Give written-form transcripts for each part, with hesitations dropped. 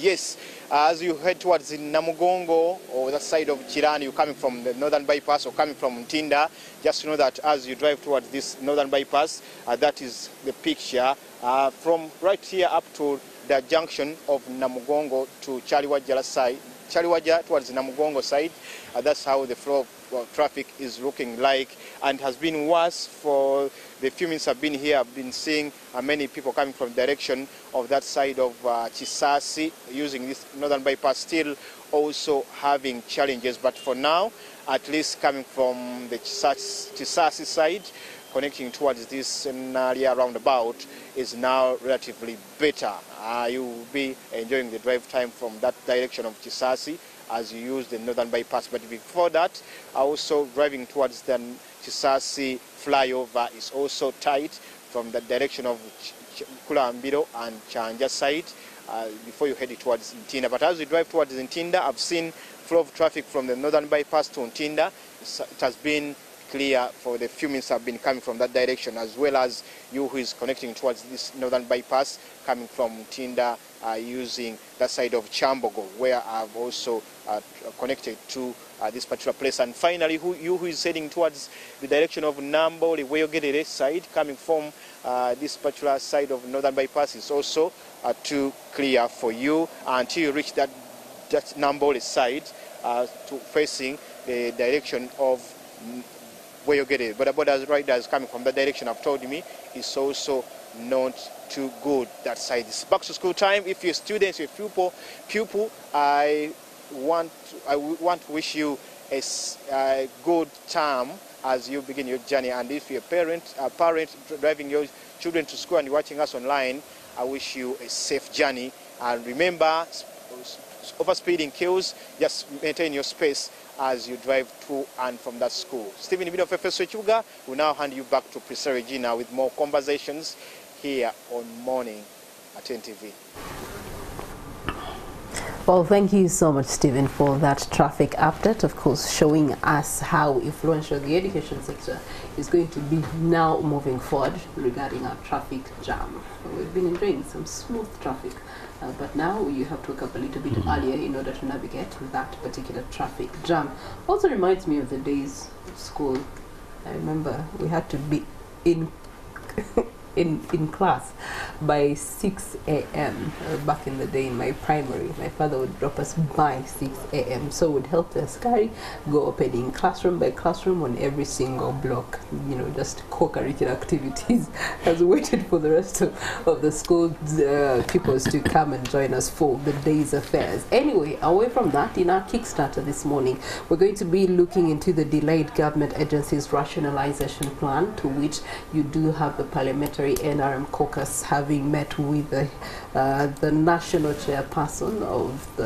Yes, as you head towards the Namugongo or that side of Chirani, you're coming from the northern bypass or coming from Ntinda, just know that as you drive towards this northern bypass, that is the picture from right here up to the junction of Namugongo to Chaliwajja side. Chaliwajja towards the Namugongo side, that's how the flow of traffic is looking like, and has been worse for the few minutes I've been here. I've been seeing many people coming from the direction of that side of Chisasi using this northern bypass, still also having challenges. But for now, at least coming from the Chisasi side, connecting towards this area roundabout is now relatively better. You will be enjoying the drive time from that direction of Chisasi as you use the northern bypass. But before that, also driving towards the Chisasi flyover is also tight from the direction of Kulambiro and Chanja side before you head towards Ntinda. But as you drive towards Ntinda, I've seen flow of traffic from the northern bypass to Ntinda. It has been clear for the few minutes I've been coming from that direction, as well as you who is connecting towards this northern bypass coming from Ntinda using that side of Chambogo, where I've also connected to this particular place. And finally, you who is heading towards the direction of Nambo, the Weyogedere side, coming from this particular side of northern bypass is also too clear for you until you reach that Nambo side to facing the direction of where you get it. But the riders coming from that direction have told me it's also not too good that side. It's back to school time. If you're students, you're pupil, I want to wish you a good time as you begin your journey. And if you're a parent driving your children to school and you're watching us online, I wish you a safe journey. And remember, overspeeding kills. Just maintain your space as you drive to and from that school. Stephen Ibino Fefeso Chuga will now hand you back to Priscilla Regina with more conversations here on Morning at NTV. Well, thank you so much, Stephen, for that traffic update, of course, showing us how influential the education sector is going to be now moving forward regarding our traffic jam. We've been enjoying some smooth traffic, but now you have to wake up a little bit earlier in order to navigate that particular traffic jam. Also reminds me of the days at school. I remember we had to be in class by 6 a.m. Back in the day in my primary. My father would drop us by 6 a.m. so would help us go opening classroom by classroom on every single block, you know, just co-curricular activities as we waited for the rest of the school pupils to come and join us for the day's affairs. Anyway, away from that, in our Kickstarter this morning, we're going to be looking into the delayed government agencies rationalization plan, to which you do have the parliamentary NRM caucus having met with the national chairperson of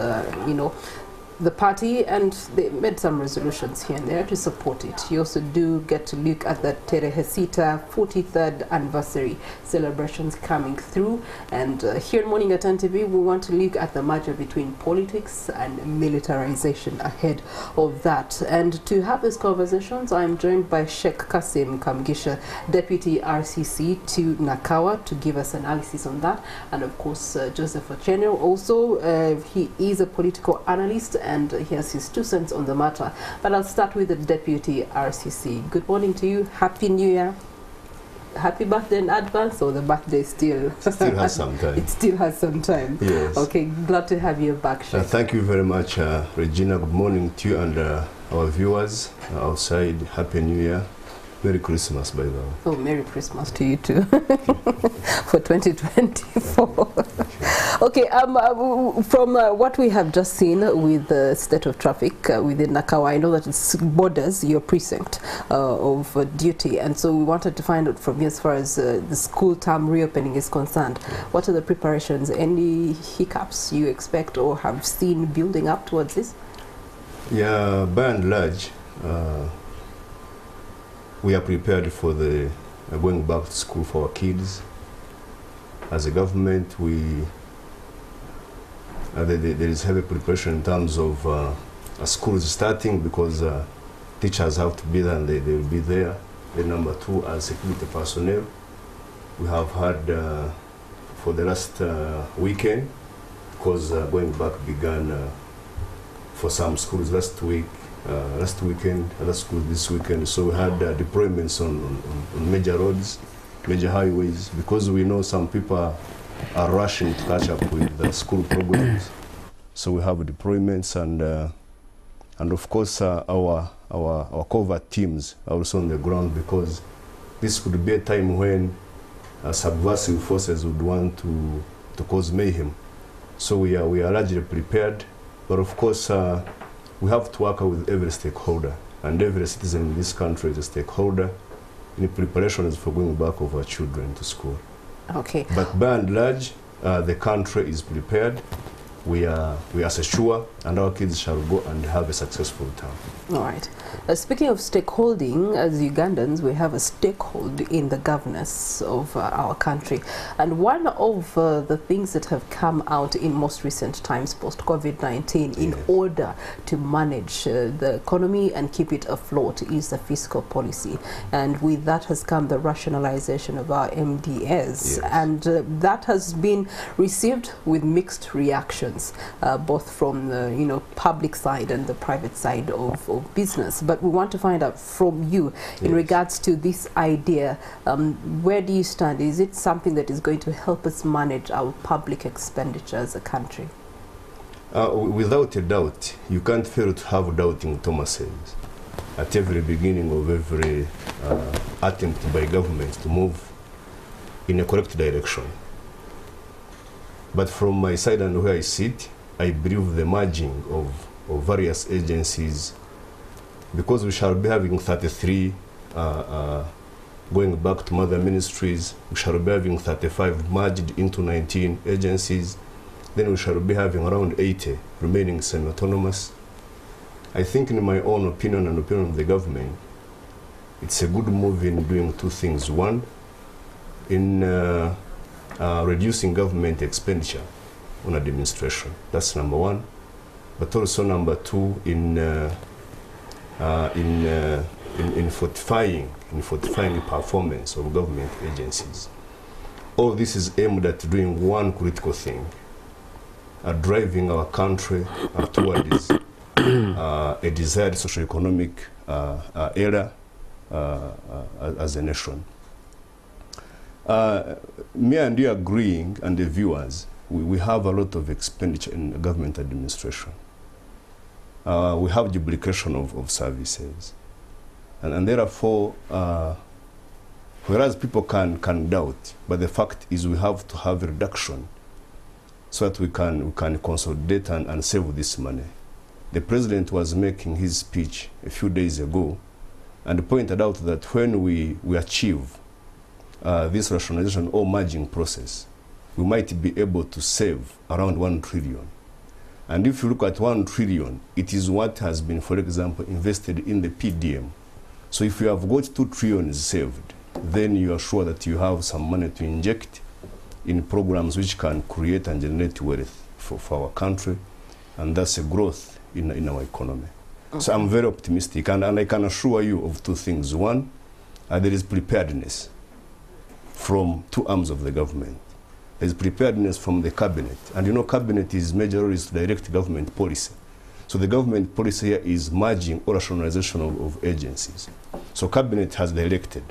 the party, and they made some resolutions here and there to support it. You also do get to look at the Terehesita 43rd anniversary celebrations coming through, and here in Morning at NTV we want to look at the merger between politics and militarization ahead of that. And to have these conversations, I'm joined by Sheikh Kasim Kamgisha, Deputy RCC to Nakawa, to give us analysis on that, and of course Joseph Ochenyo also. He is a political analyst and he has his 2 cents on the matter. But I'll start with the Deputy RCC. Good morning to you. Happy New Year. Happy birthday in advance, or the birthday still has some time? It still has some time. Yes. Okay, glad to have you back, Sheikh. Thank you very much, Regina. Good morning to you and our viewers outside. Happy New Year. Merry Christmas, by the way. Oh, Merry Christmas to you too for 2024. Okay, from what we have just seen with the state of traffic within Nakawa, I know that it borders your precinct of duty, and so we wanted to find out from you, as far as the school term reopening is concerned, what are the preparations, any hiccups you expect or have seen building up towards this? Yeah, by and large, we are prepared for the going back to school for our kids. As a government, there is heavy preparation in terms of schools starting, because teachers have to be there and they will be there. And number 2, as security personnel, we have had for the last weekend because going back began for some schools last weekend, other schools this weekend. So we had deployments on major roads, major highways, because we know some people are rushing to catch up with the school programs. So we have deployments, and of course our covert teams are also on the ground, because this could be a time when subversive forces would want to cause mayhem. So we are largely prepared, but of course we have to work with every stakeholder, and every citizen in this country is a stakeholder in preparations for going back of our children to school. Okay. But by and large, the country is prepared. We are secure, and our kids shall go and have a successful term. All right. Speaking of stakeholding, as Ugandans, we have a stakehold in the governance of our country. And one of the things that have come out in most recent times post-COVID-19 in order to manage the economy and keep it afloat is the fiscal policy. And with that has come the rationalization of our MDS. Yes. And that has been received with mixed reactions, both from the public side and the private side of business. But we want to find out from you in regards to this idea, where do you stand? Is it something that is going to help us manage our public expenditure as a country? Without a doubt. You can't fail to have doubting Thomases at every beginning of every attempt by government to move in a correct direction. But from my side and where I sit, I believe the merging of various agencies, because we shall be having 33 going back to mother ministries, we shall be having 35 merged into 19 agencies, then we shall be having around 80 remaining semi-autonomous. I think, in my own opinion and opinion of the government, it's a good move in doing two things. One, in reducing government expenditure on administration. That's number one. But also number two, in fortifying the performance of government agencies. All this is aimed at doing one critical thing, driving our country towards a desired socio-economic era as a nation. Me and you agreeing, and the viewers, we have a lot of expenditure in government administration. We have duplication of services. And therefore, whereas people can doubt, but the fact is we have to have a reduction so that we can consolidate and save this money. The president was making his speech a few days ago and pointed out that when we achieve this rationalization or merging process, we might be able to save around 1 trillion. And if you look at 1 trillion, it is what has been, for example, invested in the PDM. So if you have got 2 trillion saved, then you are sure that you have some money to inject in programs which can create and generate wealth for our country, and that's a growth in our economy. Okay. So I'm very optimistic, and I can assure you of two things. One, there is preparedness from two arms of the government. There is preparedness from the cabinet, and you know cabinet is major is to direct government policy. So the government policy here is merging or rationalization of agencies. So cabinet has directed,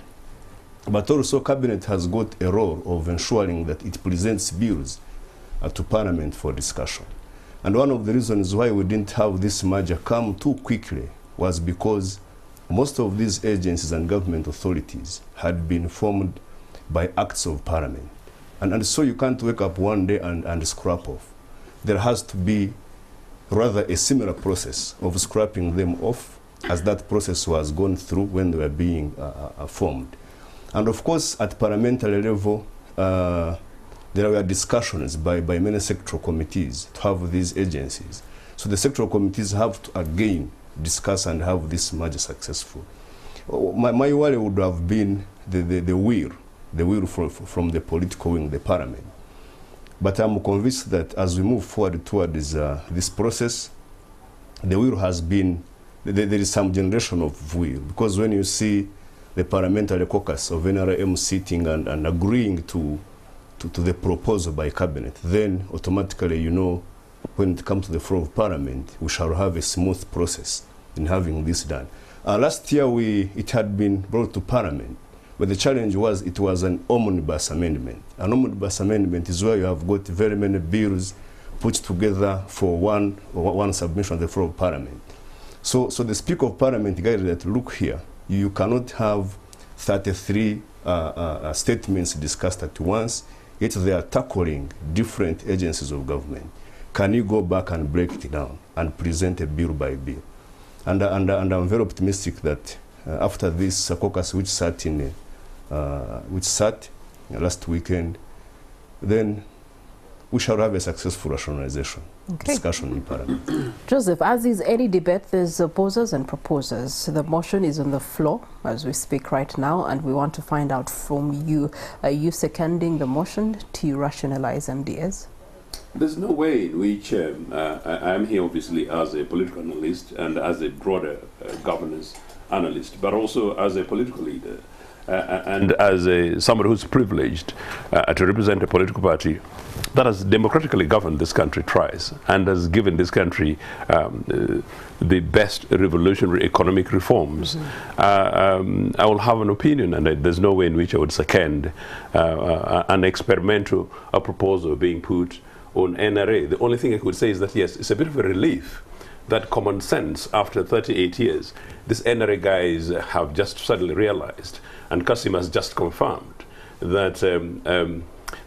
but also cabinet has got a role of ensuring that it presents bills to parliament for discussion. And one of the reasons why we didn't have this merger come too quickly was because most of these agencies and government authorities had been formed by acts of parliament. And so you can't wake up one day and scrap off. There has to be rather a similar process of scrapping them off as that process was gone through when they were being formed. And of course, at parliamentary level, there were discussions by many sectoral committees to have these agencies. So the sectoral committees have to again discuss and have this merger successful. My worry would have been the will from the political wing, the parliament. But I'm convinced that as we move forward towards this process, the will has been, there is some generation of will. Because when you see the parliamentary caucus of NRM sitting and agreeing to to the proposal by cabinet, then automatically, you know, when it comes to the floor of parliament, we shall have a smooth process in having this done. Last year, it had been brought to parliament, but the challenge was it was an omnibus amendment. An omnibus amendment is where you have got very many bills put together for one submission on the floor of parliament. So the Speaker of Parliament guided that, look here, you cannot have 33 statements discussed at once, yet they are tackling different agencies of government. Can you go back and break it down and present a bill by bill? And I'm very optimistic that after this caucus, which sat last weekend, then we shall have a successful rationalization discussion in Parliament. Joseph, as is any debate, there's opposers and proposers. The motion is on the floor as we speak right now, and we want to find out from you, are you seconding the motion to rationalize MDS? There's no way in which I'm here obviously as a political analyst and as a broader governance analyst, but also as a political leader and as somebody who's privileged to represent a political party that has democratically governed this country twice and has given this country the best revolutionary economic reforms. I will have an opinion, and there's no way in which I would second an experimental proposal being put on NRA. The only thing I could say is that, yes, it's a bit of a relief that common sense, after 38 years, these NRA guys have just suddenly realized, and Kasim has just confirmed, that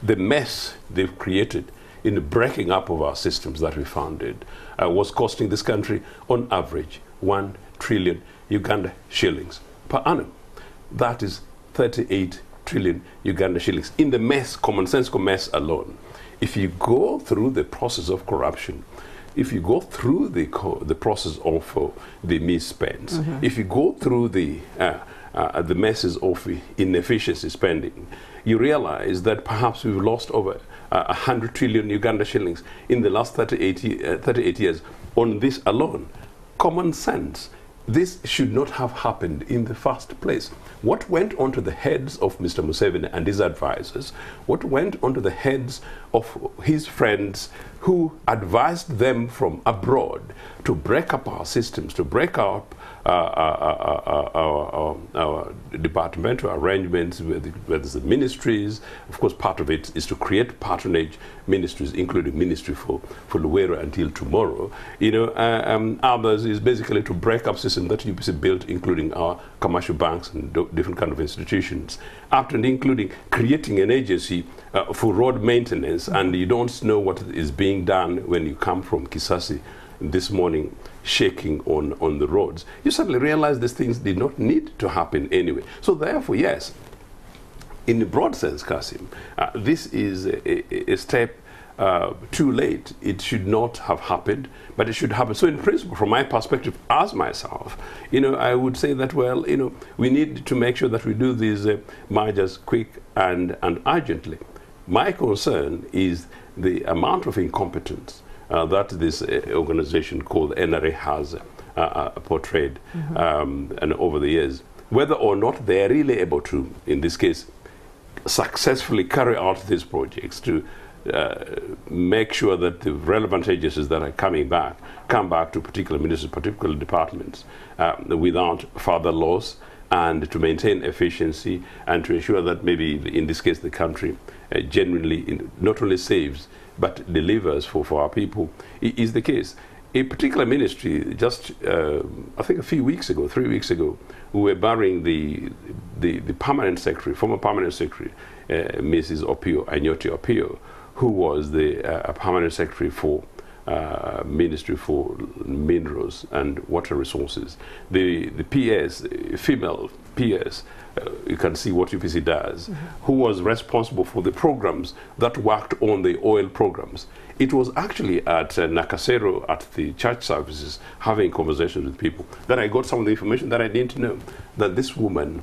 the mess they've created in the breaking up of our systems that we founded was costing this country, on average, 1 trillion Uganda shillings per annum. That is 38 trillion Uganda shillings in the mess, commonsensical mess alone. If you go through the process of corruption, if you go through the process of the misspends, if you go through the messes of inefficiency spending, you realize that perhaps we've lost over 100 trillion Uganda shillings in the last 38 years on this alone. Common sense. This should not have happened in the first place. What went onto the heads of Mr. Museveni and his advisors, what went onto the heads of his friends who advised them from abroad to break up our systems, to break up our departmental arrangements with the ministries. Of course, part of it is to create patronage ministries, including Ministry for Luwero until tomorrow. You know, others is basically to break up systems that UPC built, including our commercial banks and different kind of institutions, up to and including creating an agency for road maintenance, and you don't know what is being done when you come from Kisasi this morning shaking on the roads. You suddenly realize these things did not need to happen anyway. So therefore, yes, in the broad sense, Kasim, this is a step too late. It should not have happened, but it should happen. So in principle, from my perspective as myself, you know, I would say that, well, you know, we need to make sure that we do these mergers quick and urgently. My concern is the amount of incompetence that this organization called NRA has portrayed and over the years. Whether or not they are really able to, in this case, successfully carry out these projects to make sure that the relevant agencies that are coming back come back to particular ministries, particular departments without further loss, and to maintain efficiency and to ensure that maybe in this case the country genuinely not only saves but delivers for our people is the case. A particular ministry, just I think a few weeks ago, 3 weeks ago, we were burying the permanent secretary, former permanent secretary, Mrs. Opio, Anyoti Opio, who was the permanent secretary for Ministry for Minerals and Water Resources. The PS, female PS, you can see what UPC does, who was responsible for the programs that worked on the oil programs. It was actually at Nakasero, at the church services, having conversations with people, that I got some of the information that I didn't know, that this woman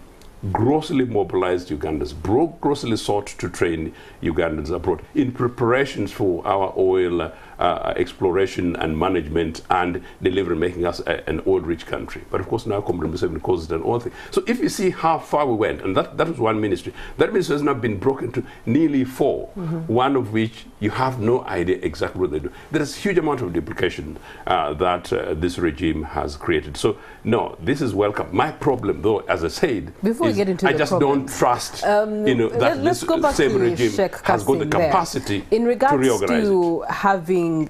grossly mobilized Ugandans, grossly sought to train Ugandans abroad in preparations for our oil exploration and management and delivery, making us an oil-rich country. But of course now Comrade Museveni calls it an oil thing. So if you see how far we went, and that was one ministry. That ministry has now been broken to nearly 4, one of which you have no idea exactly what they do. There is a huge amount of duplication that this regime has created. So no, this is welcome. My problem, though, as I said, before we get into I just don't trust, that let's go back same to regime Sheikh has got the Kassim capacity in regards to reorganize to it. having,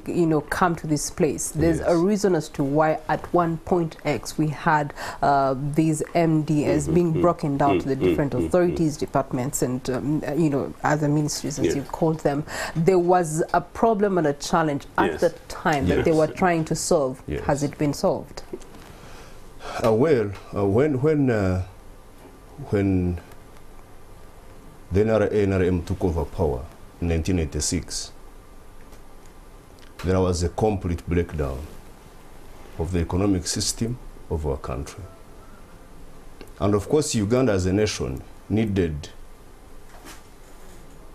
come to this place. There's a reason as to why at one point X we had these MDs being broken down to the different authorities, departments, and other ministries, as you've called them. There was a problem and a challenge at the time that they were trying to solve. Has it been solved? When the NRM took over power in 1986, there was a complete breakdown of the economic system of our country. And of course, Uganda as a nation needed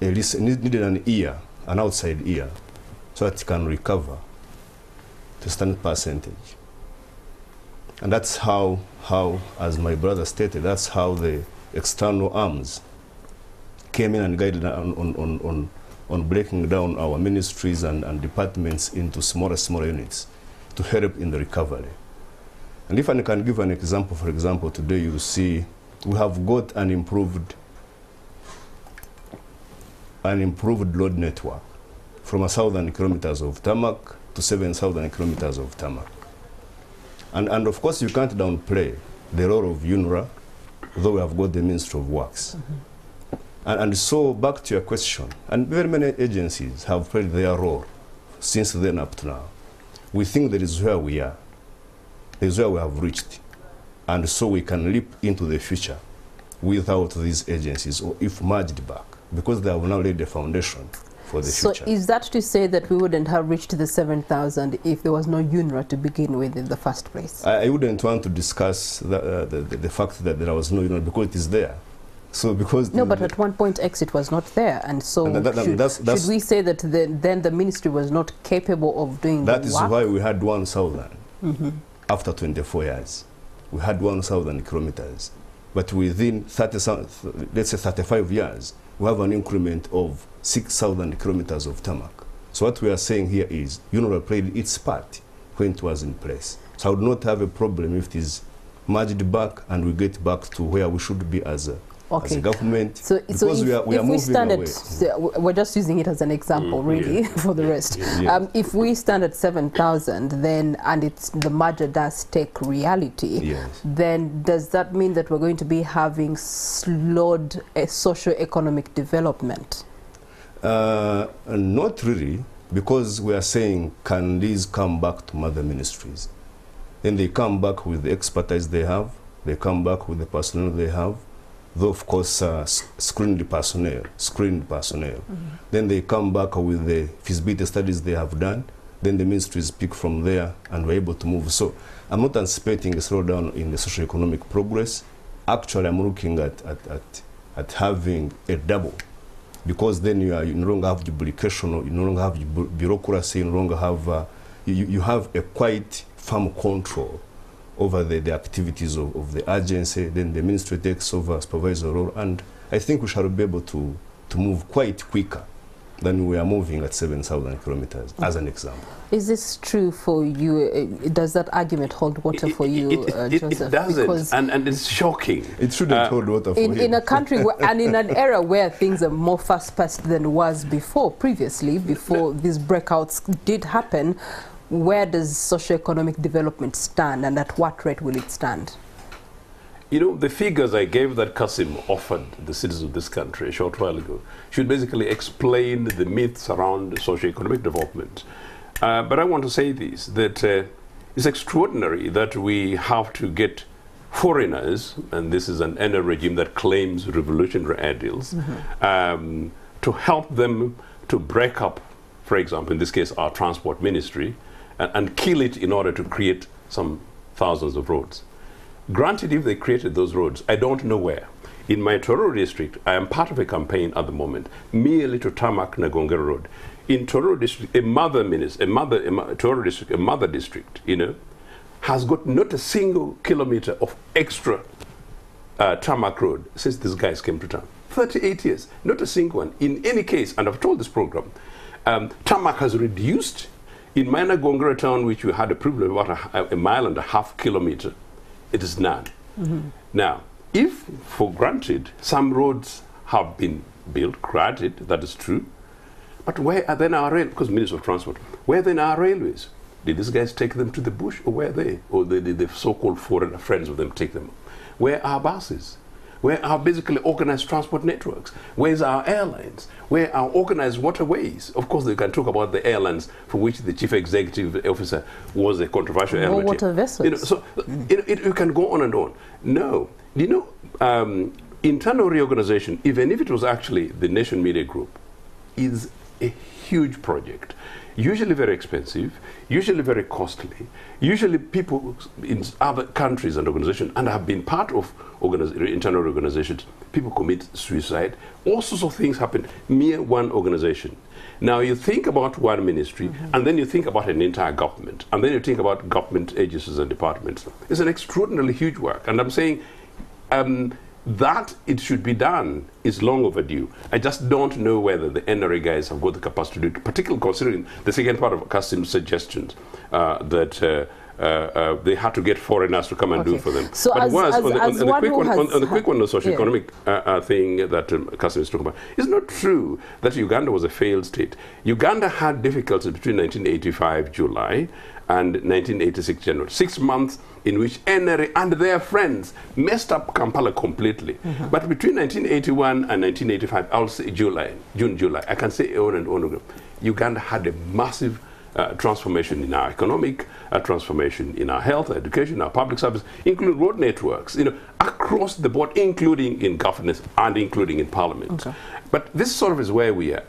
an ear, an outside ear, so that it can recover to a certain percentage. And that's how, as my brother stated, that's how the external arms came in and guided on breaking down our ministries and departments into smaller units to help in the recovery. And if I can give an example, for example, today you see we have got an improved road network from 1,000 kilometers of tarmac to 7,000 kilometers of tarmac. And of course, you can't downplay the role of UNRWA, though we have got the Ministry of Works. And so, back to your question, and very many agencies have played their role since then up to now. We think that is where we are. That is where we have reached. And so we can leap into the future without these agencies, or if merged back, because they have now laid the foundation for the future. So is that to say that we wouldn't have reached the 7,000 if there was no UNRWA to begin with in the first place? I wouldn't want to discuss the fact that there was no UNRWA because it is there. So because no, but at one point X it was not there, and so should we say that then the ministry was not capable of doing that? The is work? Why we had 1,000 after 24 years. We had 1,000 kilometers, but within 35 years, we have an increment of 6,000 kilometers of tarmac. So what we are saying here is UNRWA played its part when it was in place. So I would not have a problem if it is merged back and we get back to where we should be as a government. So because we are moving away. We're just using it as an example, really, for the rest. If we stand at 7,000, then and the merger does take reality, then does that mean that we're going to be having slowed socio-economic development? Not really, because we are saying, can these come back to mother ministries? Then they come back with the expertise they have, they come back with the personnel they have, though of course screened personnel. Then they come back with the feasibility studies they have done, then the ministries pick from there and we're able to move. So I'm not anticipating a slowdown in the socio-economic progress. Actually, I'm looking at having a double, because then you no longer have duplication, you no longer have bureaucracy, you no longer have, you have a quite firm control over the activities of the agency. Then the ministry takes over supervisory role, and I think we shall be able to move quite quicker than we are moving at 7,000 kilometers, as an example. Is this true for you? Does that argument hold water for you, Joseph? It doesn't, and it's shocking. It shouldn't hold water for him. In a country and in an era where things are more fast-paced than was before, before these breakouts did happen, where does socio-economic development stand, and at what rate will it stand? You know, the figures I gave that Kassim offered the citizens of this country a short while ago should basically explain the myths around socio-economic development. But I want to say this, that it's extraordinary that we have to get foreigners, and this is an NR regime that claims revolutionary ideals, to help them to break up, for example, in this case, our transport ministry, and kill it in order to create some thousands of roads. Granted, if they created those roads, I don't know where. In my Tororo district, I am part of a campaign at the moment, merely to tarmac Nagongera Road. In Tororo district, Tororo district, a mother district, you know, has got not a single kilometer of extra tarmac road since these guys came to town. 38 years, not a single one. In any case, and I've told this program, tarmac has reduced. In my Nagongera town, which we had a privilege of about a mile and a half kilometer, it is none. Now, if, for granted, some roads have been built, granted, that is true, but where are then our railways? Because Minister of Transport, where then our railways? Did these guys take them to the bush, or where are they? Or did the so-called foreign friends of them take them? Where are buses? Where are basically organized transport networks? Where's our airlines? Where are organized waterways? Of course, they can talk about the airlines for which the chief executive officer was a controversial element. Water vessels. You know, so you can go on and on. No, you know, internal reorganization, even if it was actually the Nation Media Group, is a huge project. Usually very expensive, usually very costly. Usually people in other countries and organizations, and have been part of internal organizations, people commit suicide. All sorts of things happen mere one organization. Now you think about one ministry, and then you think about an entire government, and then you think about government agencies and departments. It's an extraordinarily huge work, and I'm saying that it should be done is long overdue. I just don't know whether the NRA guys have got the capacity to do it, particularly considering the second part of Kasim's suggestions that they had to get foreigners to come and do it for them. So but on the quick one, the socio-economic thing that Kasim is talking about, it's not true that Uganda was a failed state. Uganda had difficulties between 1985 July and 1986 January, 6 months in which NRA and their friends messed up Kampala completely. But between 1981 and 1985, I'll say June, July, I can say on and on. Uganda had a massive transformation in our economic, transformation in our health, education, our public service, including road networks, you know, across the board, including in governance and including in parliament. But this sort of is where we are.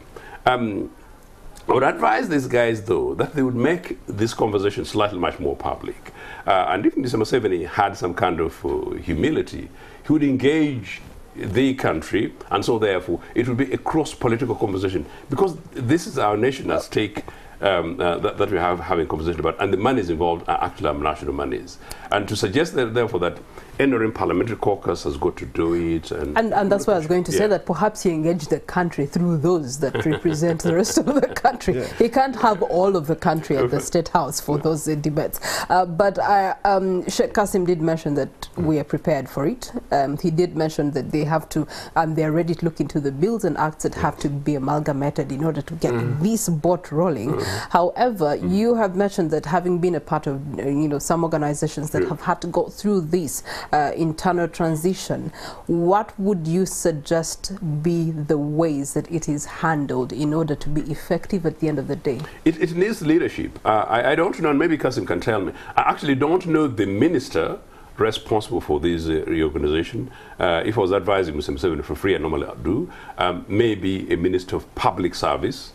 I would advise these guys, though, that they would make this conversation slightly much more public. And if Mr. Museveni had some kind of humility, he would engage the country, and so therefore it would be a cross-political conversation, because this is our nation at stake. That we have having conversation about, and the monies involved are actually our national monies. And to suggest that, therefore, that NRM Parliamentary Caucus has got to do it. And that's why I was going to say, that perhaps you engage the country through those that represent the rest of the country. You can't have all of the country at the State House for those debates. But Sheikh Kasim did mention that we are prepared for it. He did mention that they have to, they're ready to look into the bills and acts that have to be amalgamated in order to get this boat rolling. However, you have mentioned that having been a part of some organizations that have had to go through this internal transition, what would you suggest be the ways that it is handled in order to be effective at the end of the day? It needs leadership. I don't know, and maybe Kasim can tell me. I actually don't know the minister responsible for this reorganization. If I was advising Mr. Museveni for free, I normally do, maybe a minister of public service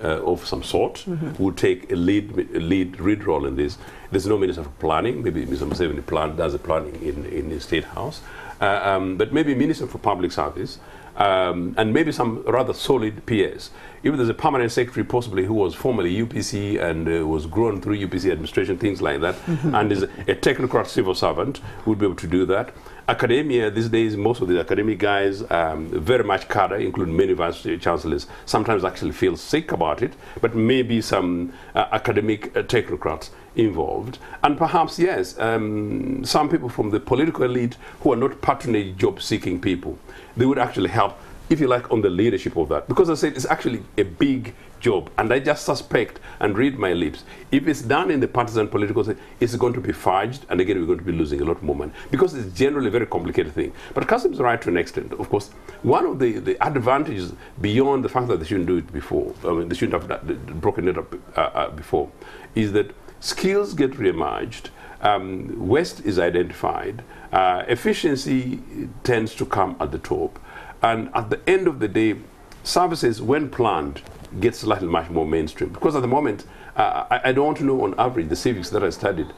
of some sort would take a lead role in this. There's no minister for planning. Maybe Mr. Museveni does the planning in the State House, but maybe minister for public service, and maybe some rather solid PS. If there's a permanent secretary, possibly who was formerly UPC and was grown through UPC administration, things like that, and is a technocrat civil servant, would be able to do that. Academia these days, most of the academic guys, very much cadre, including many vice chancellors, sometimes actually feel sick about it, but maybe some academic technocrats involved. And perhaps, yes, some people from the political elite who are not patronage job-seeking people, they would actually help, if you like, on the leadership of that. Because I said it's actually a big job, and I just suspect and read my lips, if it's done in the partisan political sense, it's going to be fudged, and again we're going to be losing a lot more money, because it's generally a very complicated thing. But Kasim's right to an extent. Of course, one of the advantages beyond the fact that they shouldn't do it before, I mean, they shouldn't have broken it up before, is that skills get re-emerged, waste is identified, efficiency tends to come at the top, and at the end of the day, services, when planned, get slightly much more mainstream. Because at the moment, I don't know on average, the civics that I studied,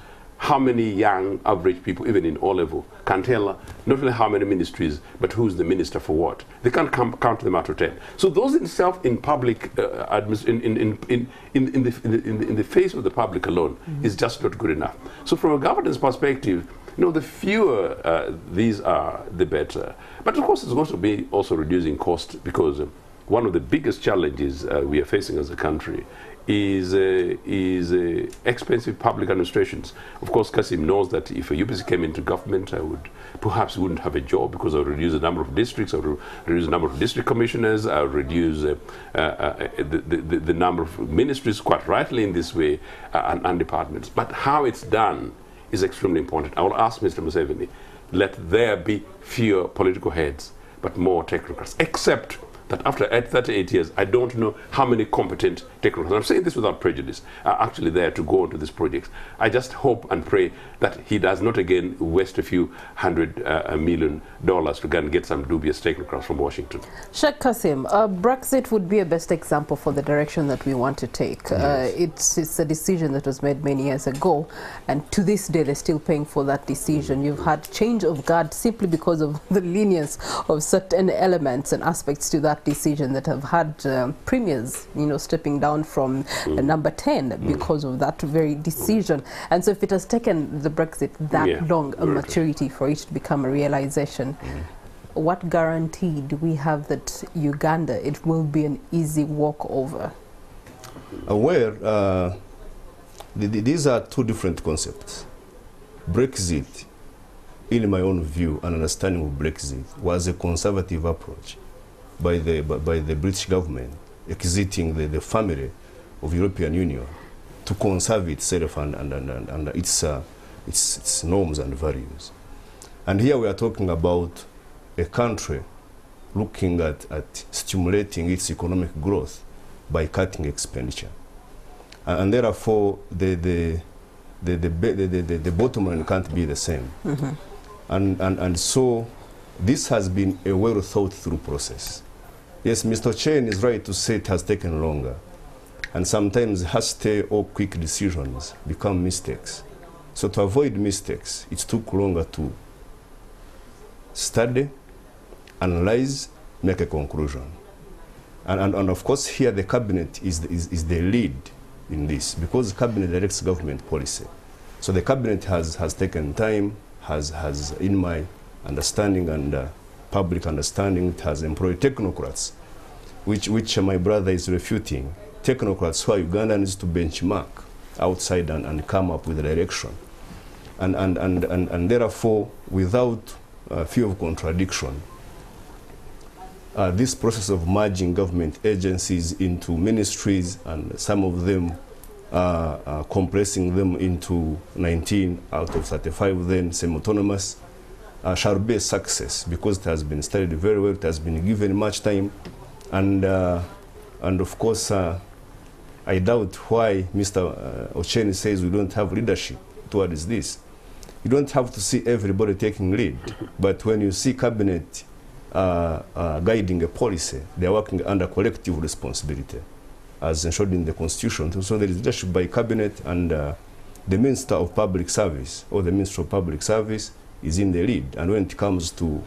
how many young average people, even in O-level, can tell not only how many ministries, but who's the minister for what. They can't count them out of 10. So those in itself, in public, in the face of the public alone, is just not good enough. So from a governance perspective, the fewer these are, the better. But of course, it's going to be also reducing cost, because one of the biggest challenges we are facing as a country is expensive public administrations. Of course, Kasim knows that if a UPC came into government, I would perhaps wouldn't have a job, because I would reduce the number of districts, I would reduce the number of district commissioners, I would reduce the number of ministries, quite rightly in this way, and departments. But how it's done is extremely important. I will ask Mr. Museveni, let there be fewer political heads, but more technocrats, except that after 38 years, I don't know how many competent technocrats, I'm saying this without prejudice, are actually there to go into this project. I just hope and pray that he does not again waste a few $100 million to go and get some dubious technocrats from Washington. Sheikh Kasim, Brexit would be a best example for the direction that we want to take. Yes. It's a decision that was made many years ago, and to this day they're still paying for that decision. You've had change of guard simply because of the lenience of certain elements and aspects to that decision that have had premiers, stepping down from number 10 because of that very decision. And so if it has taken the Brexit that long a maturity for it to become a realization, what guarantee do we have that Uganda, it will be an easy walkover? These are two different concepts. Brexit, in my own view and understanding of Brexit, was a conservative approach by the British government, exiting the family of European Union to conserve itself and its norms and values. And here we are talking about a country looking at stimulating its economic growth by cutting expenditure. And therefore, the bottom line can't be the same. And so this has been a well thought through process. Yes, Mr. Chen is right to say it has taken longer. And sometimes hasty or quick decisions become mistakes. So to avoid mistakes, it took longer to study, analyze, make a conclusion. And of course here the cabinet is the lead in this, because the cabinet directs government policy. So the cabinet has taken time, has in my understanding and public understanding, it has employed technocrats, which my brother is refuting. Technocrats who are Ugandans to benchmark outside and come up with a direction. And therefore, without fear of contradiction, this process of merging government agencies into ministries, and some of them compressing them into 19 out of 35 then semi-autonomous, shall be a success, because it has been studied very well, it has been given much time, and of course I doubt why Mr. Ocheni says we don't have leadership towards this. You don't have to see everybody taking lead, but when you see cabinet guiding a policy, they are working under collective responsibility, as enshrined in the Constitution. So there is leadership by cabinet, and the Minister of Public Service, or the Minister of Public Service, is in the lead. And when it comes to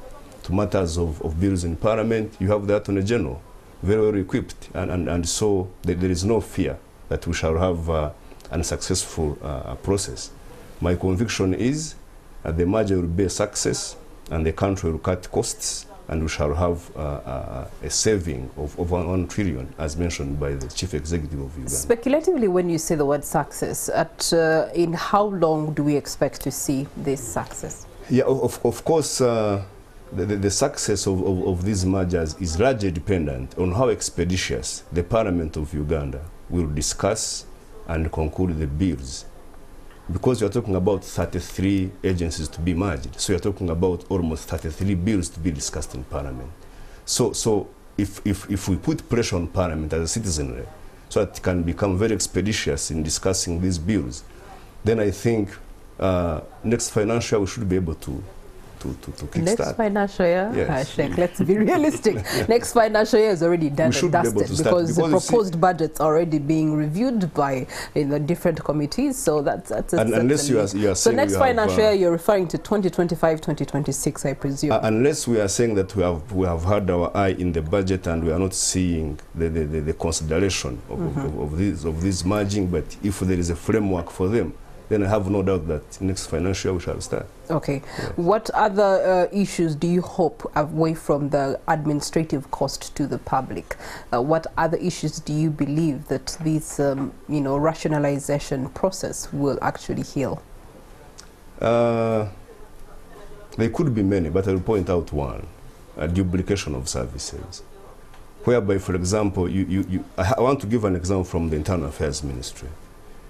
matters of bills in Parliament, you have the Attorney General, very well equipped, and so there is no fear that we shall have an unsuccessful process. My conviction is that the merger will be a success, and the country will cut costs, and we shall have a saving of over 1 trillion, as mentioned by the Chief Executive of Uganda. Speculatively, when you say the word success, in how long do we expect to see this success? Yeah, of course, the success of these mergers is largely dependent on how expeditious the Parliament of Uganda will discuss and conclude the bills. Because you're talking about 33 agencies to be merged, so you're talking about almost 33 bills to be discussed in Parliament. So if we put pressure on Parliament as a citizenry, so that it can become very expeditious in discussing these bills, then I think next financial year we should be able to kickstart. Next financial year, Yes. Sheikh, let's be realistic. Next financial year is already done and dusted because the proposed budget's already being reviewed by different committees. So that's unless you are saying so next financial year you're referring to 2025-2026, I presume. Unless we are saying that we have had our eye in the budget and we are not seeing the consideration of this merging, but if there is a framework for them, then I have no doubt that next financial year we shall start. Okay. Yes. What other issues do you hope, away from the administrative cost to the public, what other issues do you believe that this rationalization process will actually heal? There could be many, but I will point out one: a duplication of services. Whereby, for example, I want to give an example from the Internal Affairs Ministry.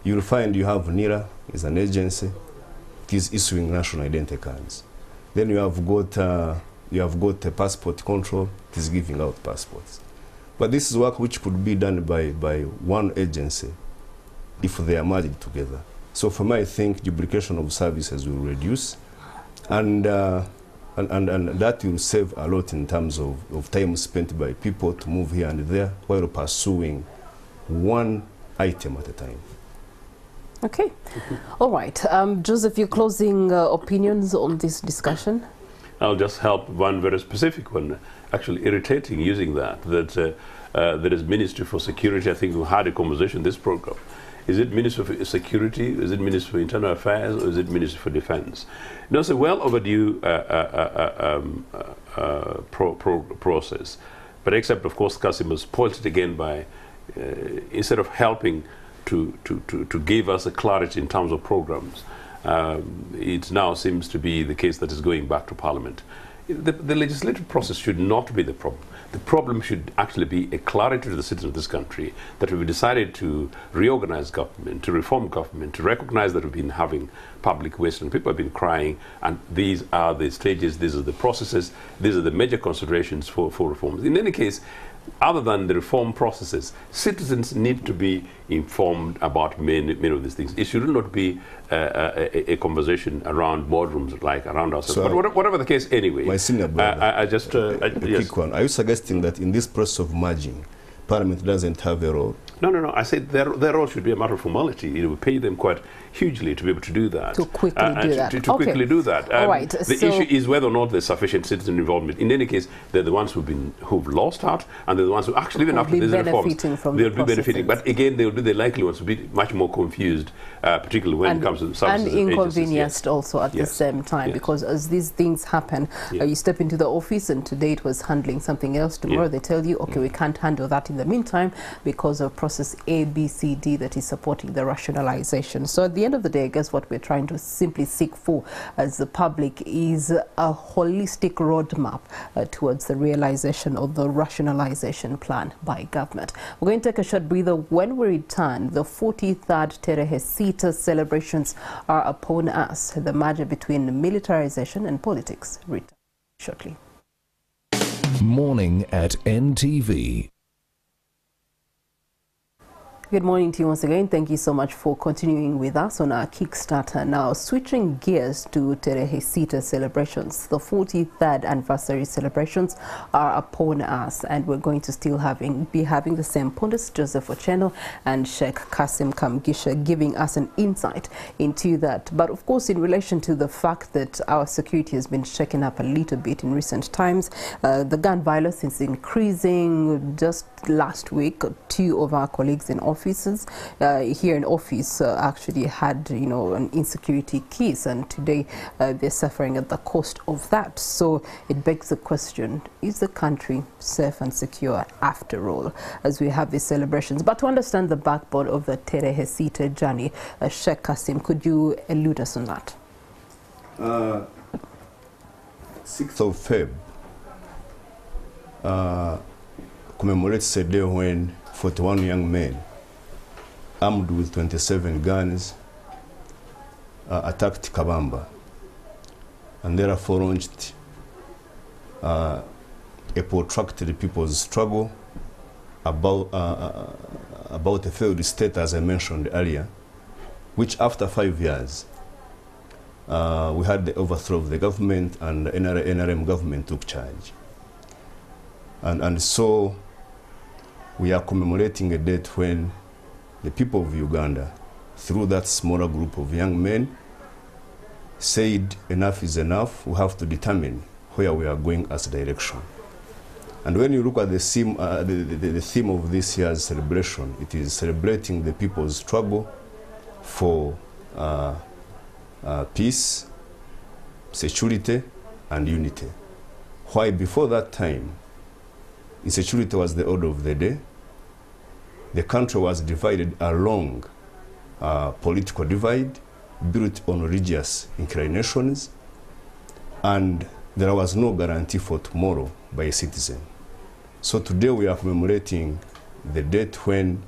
You'll find you have NIRA is an agency, it is issuing national identity cards. Then you have got a passport control, it is giving out passports. But this is work which could be done by one agency if they are merged together. So for me, I think duplication of services will reduce, and that will save a lot in terms of time spent by people to move here and there while pursuing one item at a time. Okay. All right. Joseph, your closing opinions on this discussion? I'll just help one very specific one, actually irritating using that there is Ministry for Security. I think we had a conversation in this program. Is it Ministry for Security? Is it Ministry for Internal Affairs? Or is it Ministry for Defense? It's a well overdue process. But except, of course, Kassim has spoiled it again by, instead of helping to give us a clarity in terms of programs, it now seems to be the case that is going back to Parliament. The legislative process should not be the problem. The problem should actually be a clarity to the citizens of this country that we've decided to reorganize government, to reform government, to recognize that we've been having public waste and people have been crying, and these are the stages, these are the processes, these are the major considerations for reforms. In any case, other than the reform processes, citizens need to be informed about many of these things. It should not be a conversation around boardrooms, like around ourselves. So but whatever the case, anyway. My senior brother, yes. Quick one. Are you suggesting that in this process of merging, Parliament doesn't have a role? No. I said their role should be a matter of formality. We pay them quite hugely to be able to do that. To quickly do that. To quickly do that. All right. The issue is whether or not there's sufficient citizen involvement. In any case, they're the ones who've lost out, and they're the ones who actually, even after these reforms, they'll be benefiting. But again, they'll be the likely ones to be much more confused, particularly when it comes to services and inconvenienced also at the same time, because as these things happen, you step into the office, and today it was handling something else. Tomorrow they tell you, okay, we can't handle that in the meantime because of process A, B, C, D that is supporting the rationalization. So at the end of the day, I guess what we're trying to simply seek for as the public is a holistic roadmap towards the realization of the rationalization plan by government. We're going to take a short breather. When we return, the 43rd Terehesita celebrations are upon us. The merger between militarization and politics. Return shortly. Morning at NTV. Good morning to you once again. Thank you so much for continuing with us on our Kickstarter. Now, switching gears to Terehesita celebrations. The 43rd anniversary celebrations are upon us, and we're going to still be having the same pundits, Joseph Ocheno and Sheikh Kassim Kamgisha, giving us an insight into that. But of course, in relation to the fact that our security has been shaken up a little bit in recent times, the gun violence is increasing. Just last week, 2 of our colleagues in offices here in office actually had an insecurity case, and today they're suffering at the cost of that. So it begs the question, is the country safe and secure after all as we have these celebrations? But to understand the backbone of the Terehesita journey, Sheikh Kassim, could you elude us on that? 6th of Feb commemorates a day when 41 young men armed with 27 guns attacked Kabamba, and therefore launched a protracted people's struggle about a failed state, as I mentioned earlier, which after 5 years we had the overthrow of the government, and the NRM government took charge. And so we are commemorating a date when the people of Uganda, through that smaller group of young men, said enough is enough. We have to determine where we are going as a direction. And when you look at the theme of this year's celebration, it is celebrating the people's struggle for peace, security, and unity. Why before that time, insecurity was the order of the day. The country was divided along political divide, built on religious inclinations, and there was no guarantee for tomorrow by a citizen. So today we are commemorating the date when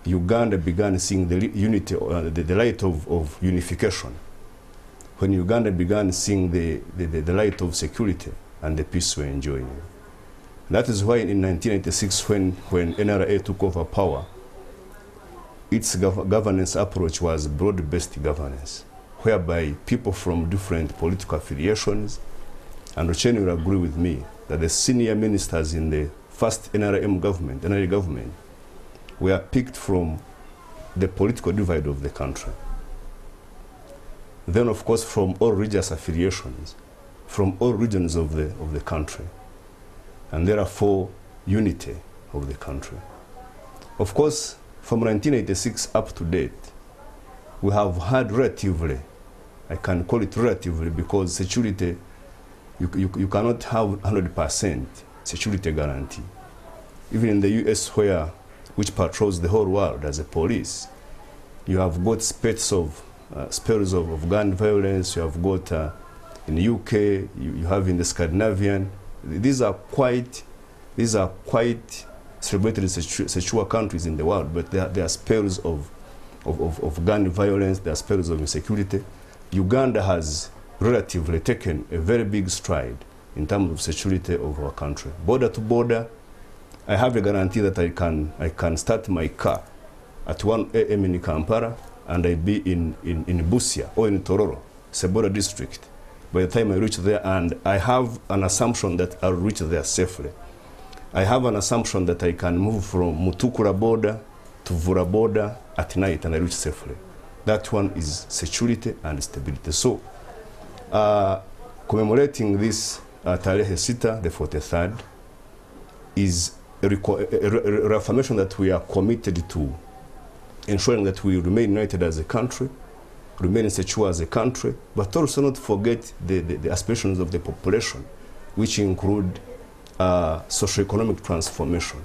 Uganda began seeing the unity, the light of unification. When Uganda began seeing the light of security and the peace we're enjoying. That is why in 1986, when NRA took over power, its governance approach was broad-based governance, whereby people from different political affiliations, and Rocheni will agree with me, that the senior ministers in the first NRA government, were picked from the political divide of the country. Then, of course, from all religious affiliations, from all regions of the country, and therefore unity of the country. Of course, from 1986 up to date, we have had relatively, I can call it relatively, because security, you cannot have 100% security guarantee. Even in the US, which patrols the whole world as a police, you have got spells of gun violence. You have got in the UK, you have in the Scandinavian. These are quite celebrated secure countries in the world, but there are spells of gun violence, there are spells of insecurity. Uganda has relatively taken a very big stride in terms of security of our country. Border to border, I have a guarantee that I can start my car at 1 a.m. in Kampala and I be in Busia or in Tororo, it's a border district. By the time I reach there, and I have an assumption that I'll reach there safely. I have an assumption that I can move from Mutukura border to Vura border at night and I reach safely. That one is security and stability. So, commemorating this Tarehe Sita, the 43rd, is a reaffirmation that we are committed to ensuring that we remain united as a country, remain secure as a country, but also not forget the aspirations of the population, which include socio-economic transformation,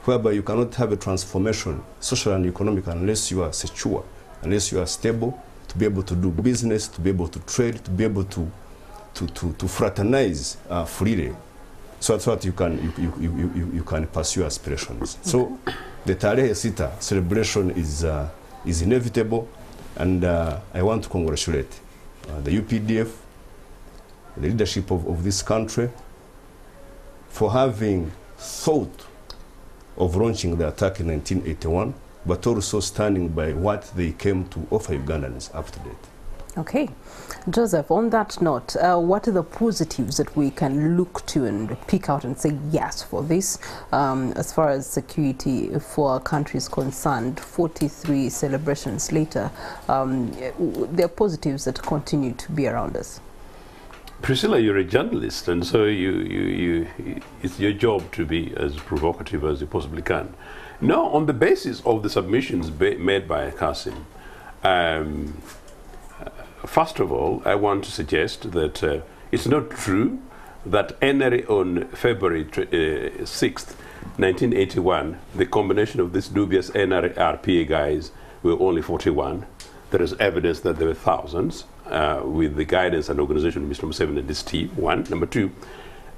whereby you cannot have a transformation, social and economic, unless you are secure, unless you are stable, to be able to do business, to be able to trade, to be able to fraternize freely, so that you can pursue aspirations. So the Tarehe Sita celebration is inevitable, and I want to congratulate the UPDF, the leadership of this country, for having thought of launching the attack in 1981, but also standing by what they came to offer Ugandans up to date. Okay. Joseph, on that note, what are the positives that we can look to and pick out and say yes for this, as far as security for our country is concerned? 43 celebrations later, there are positives that continue to be around us. Priscilla, you're a journalist, and so it's your job to be as provocative as you possibly can. Now, on the basis of the submissions made by Kasim, first of all, I want to suggest that it's not true that NRA on February 6th, 1981, the combination of this dubious NRA RPA guys were only 41. There is evidence that there were thousands with the guidance and organization of Mr. Museveni and his team, one. Number two,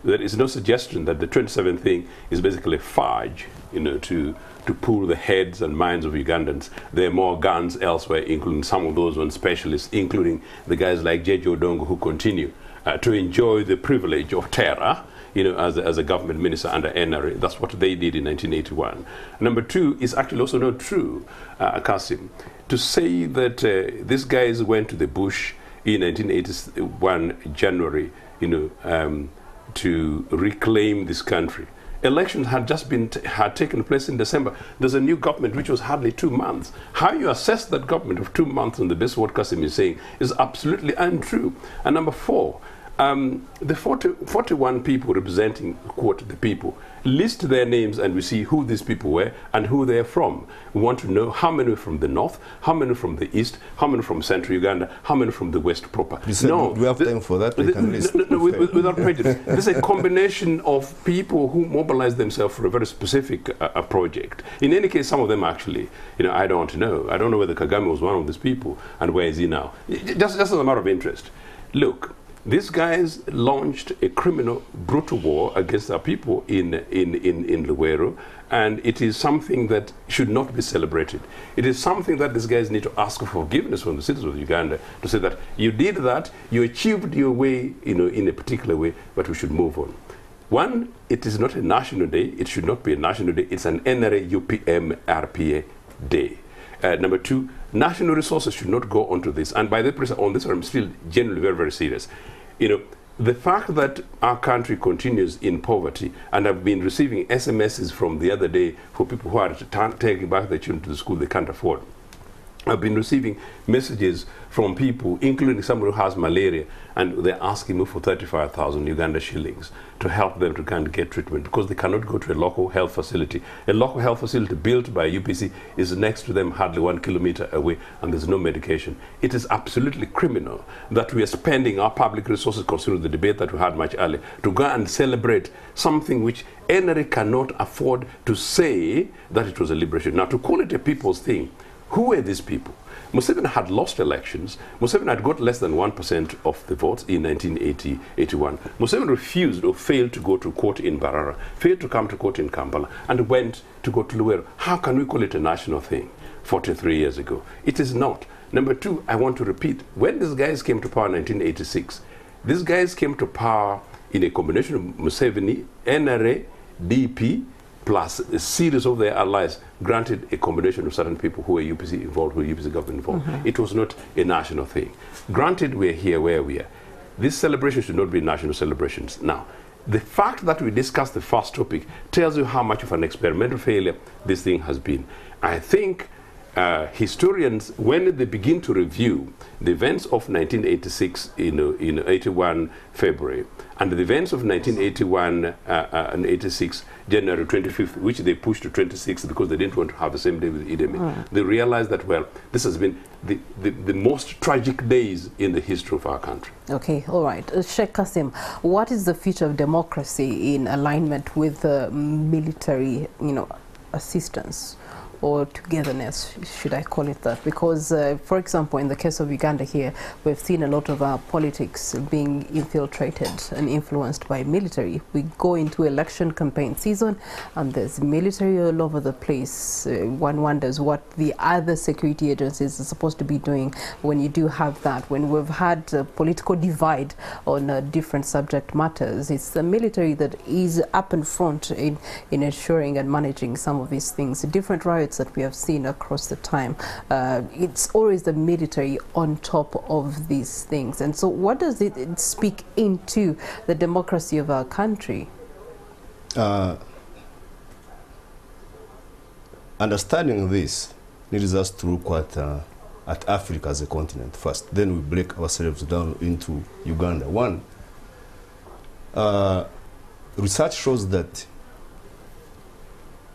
there is no suggestion that the 27th thing is basically a fudge, to pull the heads and minds of Ugandans. There are more guns elsewhere, including some of those on specialists, including the guys like Jeje Odongo, who continue to enjoy the privilege of terror, as a government minister under NRA. That's what they did in 1981. Number two, is actually also not true, Kasim, to say that these guys went to the bush in 1981 January, to reclaim this country. Elections had just had taken place in December. There's a new government which was hardly 2 months. How you assess that government of 2 months on the basis of what Kasim is saying is absolutely untrue. And number 4, the 41 people representing, quote, the people, list their names and we see who these people were and who they're from. We want to know how many from the north, how many from the east, how many from central Uganda, how many from the west proper. You said, do we have time for that? We can list. No, without prejudice. This is a combination of people who mobilize themselves for a very specific project. In any case, some of them actually, I don't want to know. I don't know whether Kagame was one of these people and where is he now. Just as a matter of interest. Look, these guys launched a criminal, brutal war against our people in Luwero, and it is something that should not be celebrated. It is something that these guys need to ask for forgiveness from the citizens of Uganda to say that you did that, you achieved your way, in a particular way, but we should move on. One, it is not a national day. It should not be a national day. It's an NRA UPM RPA day. Number 2, national resources should not go onto this. And by the way, on this, I'm still generally very, very serious. The fact that our country continues in poverty, and I've been receiving SMSs from the other day for people who are taking back their children to the school they can't afford. I've been receiving messages from people, including someone who has malaria, and they're asking me for 35,000 Uganda shillings to help them to kind of get treatment because they cannot go to a local health facility. A local health facility built by UPC is next to them, hardly 1 kilometer away, and there's no medication. It is absolutely criminal that we are spending our public resources, considering the debate that we had much earlier, to go and celebrate something which NRA cannot afford to say that it was a liberation. Now, to call it a people's thing, who were these people? Museveni had lost elections. Museveni had got less than 1% of the votes in 1980-81. Museveni refused or failed to go to court in Barara, failed to come to court in Kampala, and went to go to Luwero. How can we call it a national thing 43 years ago? It is not. Number 2, I want to repeat, when these guys came to power in 1986, these guys came to power in a combination of Museveni, NRA, DP, plus a series of their allies, granted a combination of certain people who were UPC involved, who were UPC government involved. It was not a national thing. Granted, we're here where we are. This celebration should not be national celebrations. Now, the fact that we discussed the first topic tells you how much of an experimental failure this thing has been. I think historians, when they begin to review the events of 1986 in 81 February and the events of 1981 and 86 January 25th, which they pushed to 26th because they didn't want to have the same day with Idi Amin, they realized that, well, this has been the most tragic days in the history of our country. Okay, all right. Sheikh Kasim, what is the future of democracy in alignment with military, assistance? Or togetherness, should I call it that? Because, for example, in the case of Uganda here, we've seen a lot of our politics being infiltrated and influenced by military. We go into election campaign season and there's military all over the place. One wonders what the other security agencies are supposed to be doing when you do have that. When we've had a political divide on different subject matters, it's the military that is up in front in ensuring and managing some of these things. Different riots that we have seen across the time, it's always the military on top of these things. And so what does it speak into the democracy of our country? Understanding this needs us to look at Africa as a continent first. Then we break ourselves down into Uganda. One, research shows that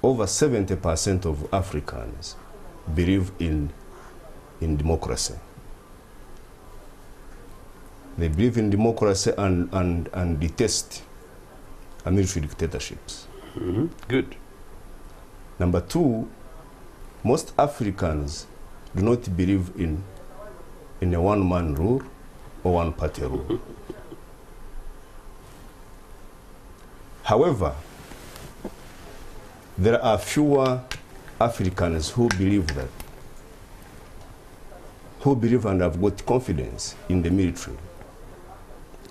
over 70% of Africans believe in democracy. They believe in democracy and detest military dictatorships. Good. Number 2, most Africans do not believe in a one-man rule or one-party rule. However, there are fewer Africans who believe and have got confidence in the military,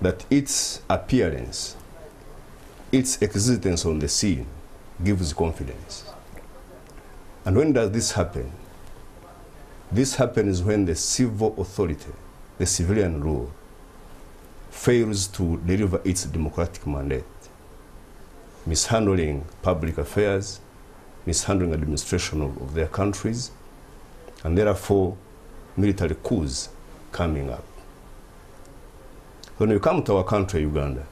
that its appearance, its existence on the scene gives confidence. And when does this happen? This happens when the civil authority the civilian rule, fails to deliver its democratic mandate, mishandling public affairs, mishandling administration of their countries, and therefore military coups coming up. When you come to our country, Uganda,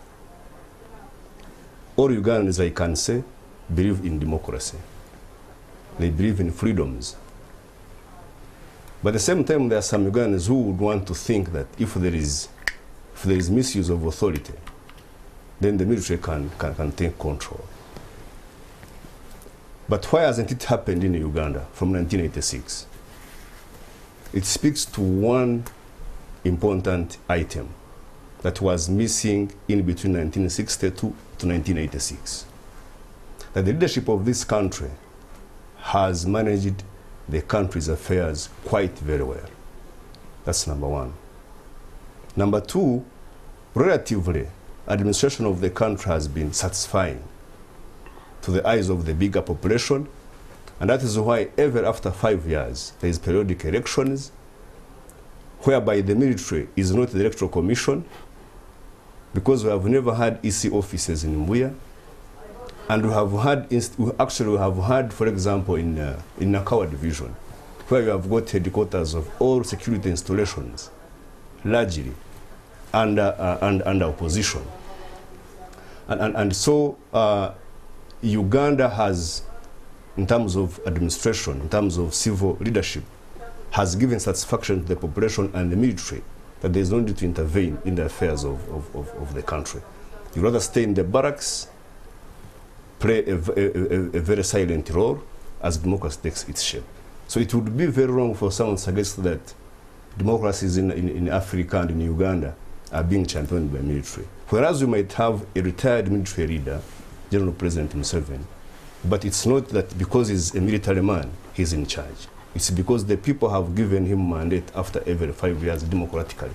all Ugandans, I can say, believe in democracy. They believe in freedoms. But at the same time, there are some Ugandans who would want to think that if there is misuse of authority, then the military can take control. But why hasn't it happened in Uganda from 1986? It speaks to one important item that was missing in between 1962 to 1986. That the leadership of this country has managed the country's affairs quite very well. That's number one. Number two, relatively, administration of the country has been satisfying to the eyes of the bigger population, and that is why ever after 5 years there is periodic elections whereby the military is not the electoral commission, because we have never had EC offices in Mbuya, and we have had, for example, in Nakawa division, where we have got headquarters of all security installations, largely under opposition. And so Uganda has, in terms of administration, in terms of civil leadership, has given satisfaction to the population and the military that there is no need to intervene in the affairs of the country. You rather stay in the barracks, play a very silent role as democracy takes its shape. So it would be very wrong for someone to suggest that democracies in Africa and in Uganda are being championed by military. Whereas you might have a retired military leader, General President Museveni, but it's not that because he's a military man, he's in charge. It's because the people have given him mandate after every 5 years democratically.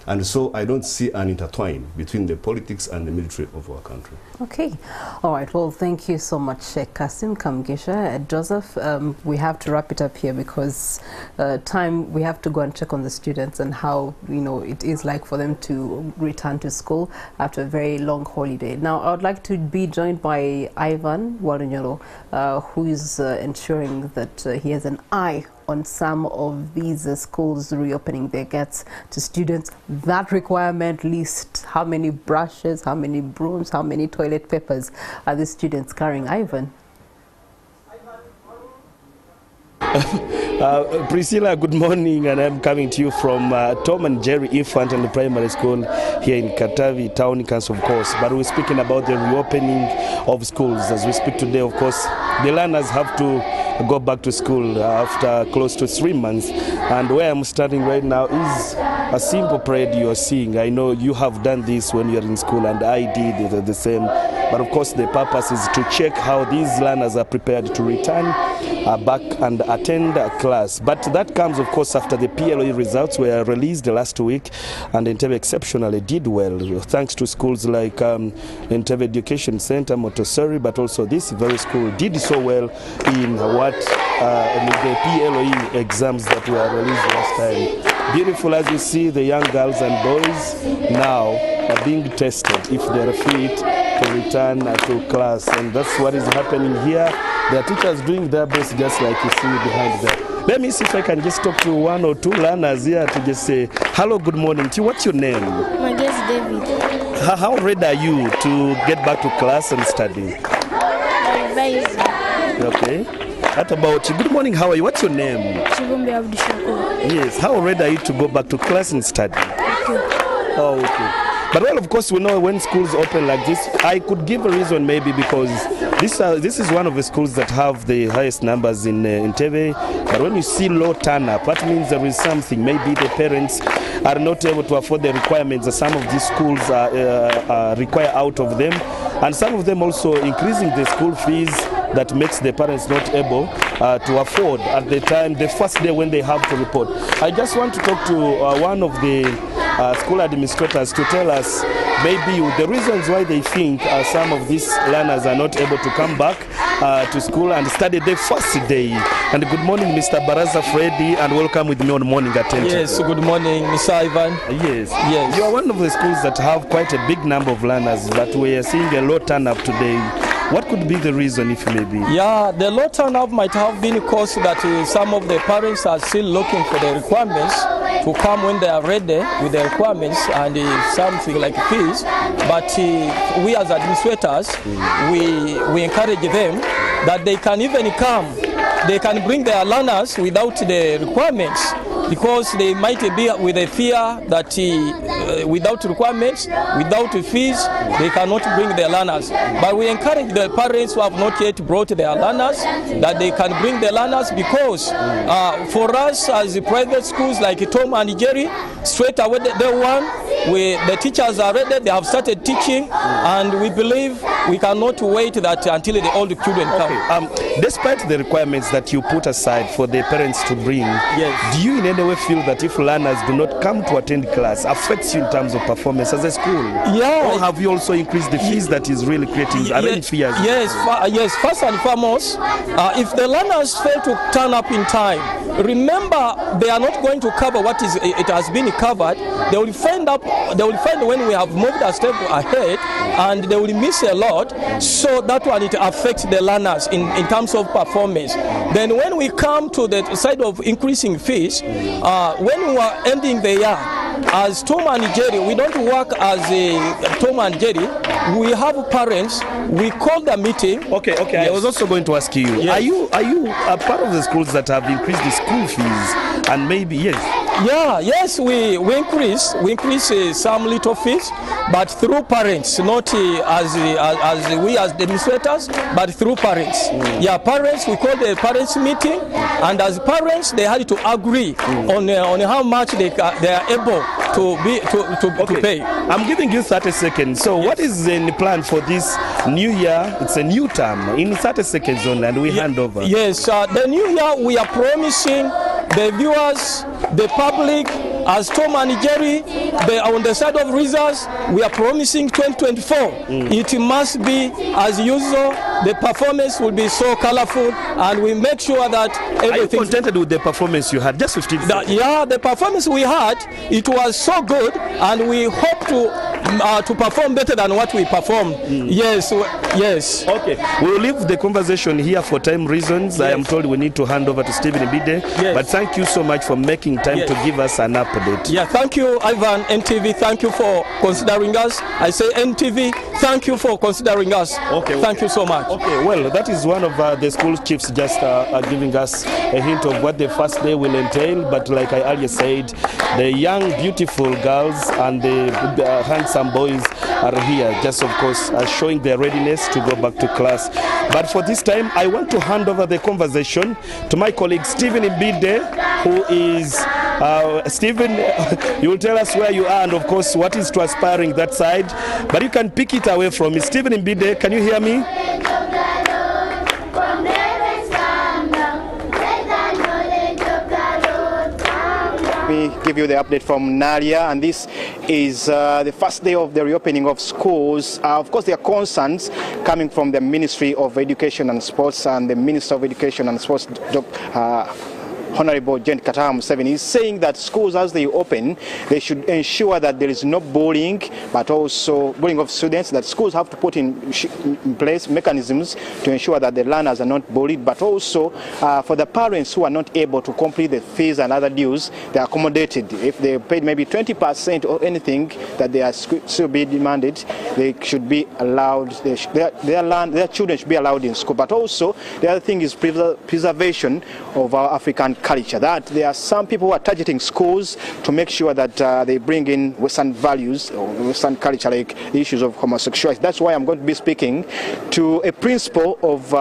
And so I don't see an intertwine between the politics and the military of our country. Okay. All right. Well, thank you so much, Kasim, Kamgesha, Joseph. We have to wrap it up here because we have to go and check on the students and how, it is like for them to return to school after a very long holiday. Now, I would like to be joined by Ivan Warunyolo, who is ensuring that he has an eye on some of these schools reopening their gates to students. That requirement list, how many brushes, how many brooms, how many toilet papers are the students carrying? Ivan? Priscilla, good morning, and I'm coming to you from Tom and Jerry Infant and Primary School here in Katavi Town Council, of course. But we're speaking about the reopening of schools. As we speak today, of course, the learners have to go back to school after close to 3 months. And where I'm standing right now is a simple parade you're seeing. I know you have done this when you're in school, and I did the same. But of course, the purpose is to check how these learners are prepared to return back and attend class. But that comes, of course, after the PLE results were released last week, and Entebbe exceptionally did well, thanks to schools like Entebbe Education Center, Motosari, but also this very school did so well in what the PLE exams that were released last time. Beautiful, as you see, the young girls and boys now are being tested if they're fit to return to class, and that's what is happening here. The teachers doing their best, just like you see behind there. Let me see if I can just talk to one or two learners here to just say hello, good morning to you. What's your name? My name is David. How ready are you to get back to class and study? Okay. What about you? Good morning, how are you? What's your name? Chibumbi Abdushakur. Yes, how ready are you to go back to class and study? Okay. Oh, okay. But well, of course, we know when schools open like this, I could give a reason maybe because this is one of the schools that have the highest numbers in Entebbe. But when you see low turn-up, that means there is something. Maybe the parents are not able to afford the requirements that some of these schools require out of them. And some of them also increasing the school fees that makes the parents not able to afford at the time, the first day when they have to report. I just want to talk to one of the school administrators to tell us maybe the reasons why they think some of these learners are not able to come back to school and study the first day. And good morning, Mr. Baraza Freddy, and welcome with me on Morning at 10. Yes, good morning, Mr. Ivan. Yes. Yes. You are one of the schools that have quite a big number of learners, but we are seeing a low turn up today. What could be the reason, if maybe? Yeah, the low turnout might have been caused that some of the parents are still looking for the requirements to come when they are ready with the requirements and something like fees. But we as administrators, we encourage them that they can even come. They can bring their learners without the requirements, because they might be with a fear that without requirements, without fees, they cannot bring their learners. But we encourage the parents who have not yet brought their learners that they can bring their learners, because for us as private schools like Tom and Jerry, straight away the teachers are ready, they have started teaching, and we believe we cannot wait that until the old children come. Okay. Despite the requirements that you put aside for the parents to bring, yes, do you in any way feel that if learners do not come to attend class, affects you in terms of performance as a school? Yeah. Or have you also increased the fees that is really creating fears? Yes, first and foremost, if the learners fail to turn up in time, remember they are not going to cover what it has been covered. They will find when we have moved a step ahead, and they will miss a lot. So that one, it affects the learners in terms of performance. Then when we come to the side of increasing fees, when we are ending the year, as Tom and Jerry, we don't work as a Tom and Jerry. We have parents. We call the meeting. Okay. Yes. I was also going to ask you. Yes. Are you a part of the schools that have increased the school fees? And maybe yes, we increase some little fees, but through parents, not as we as administrators, but through parents. Yeah, parents, we call the parents meeting, and as parents they had to agree on how much they are able to pay. I'm giving you 30 seconds. So what is the plan for this new year? It's a new term. In 30 seconds only, and we hand over. Yes, the new year we are promising the viewers, the public, as Tom and Jerry, on the side of results, we are promising 2024. It must be as usual. The performance will be so colorful, and we make sure that everything. Are you contented with the performance you had? Just 15 seconds. Yeah, the performance we had, it was so good, and we hope to perform better than what we performed. Yes. Okay, we'll leave the conversation here for time reasons. Yes. I am told we need to hand over to Stephen Mbide. Yes. But thank you so much for making time to give us an update. Yeah, thank you, Ivan. NTV, thank you for considering us. I say NTV, thank you for considering us. Okay. Thank you so much. Okay, well, that is one of the school chiefs just giving us a hint of what the first day will entail. But like I earlier said, the young, beautiful girls and the handsome boys are here, just of course showing their readiness to go back to class. But for this time, I want to hand over the conversation to my colleague Stephen Mbide, who is Stephen. You will tell us where you are and of course what is transpiring that side, but you can pick it away from me. Stephen Mbide, can you hear me? We give you the update from Naria, and this is the first day of the reopening of schools. Of course, there are concerns coming from the Ministry of Education and Sports, and the Minister of Education and Sports, Honorable Jen Kataha Museveni, is saying that schools, as they open, they should ensure that there is no bullying, but also bullying of students, that schools have to put in place mechanisms to ensure that the learners are not bullied, but also for the parents who are not able to complete the fees and other dues, they are accommodated. If they paid maybe 20% or anything that they are still be demanded, they should be allowed, their children should be allowed in school. But also, the other thing is preservation of our African culture, that there are some people who are targeting schools to make sure that they bring in Western values or Western culture, like the issues of homosexuality. That's why I'm going to be speaking to a principal of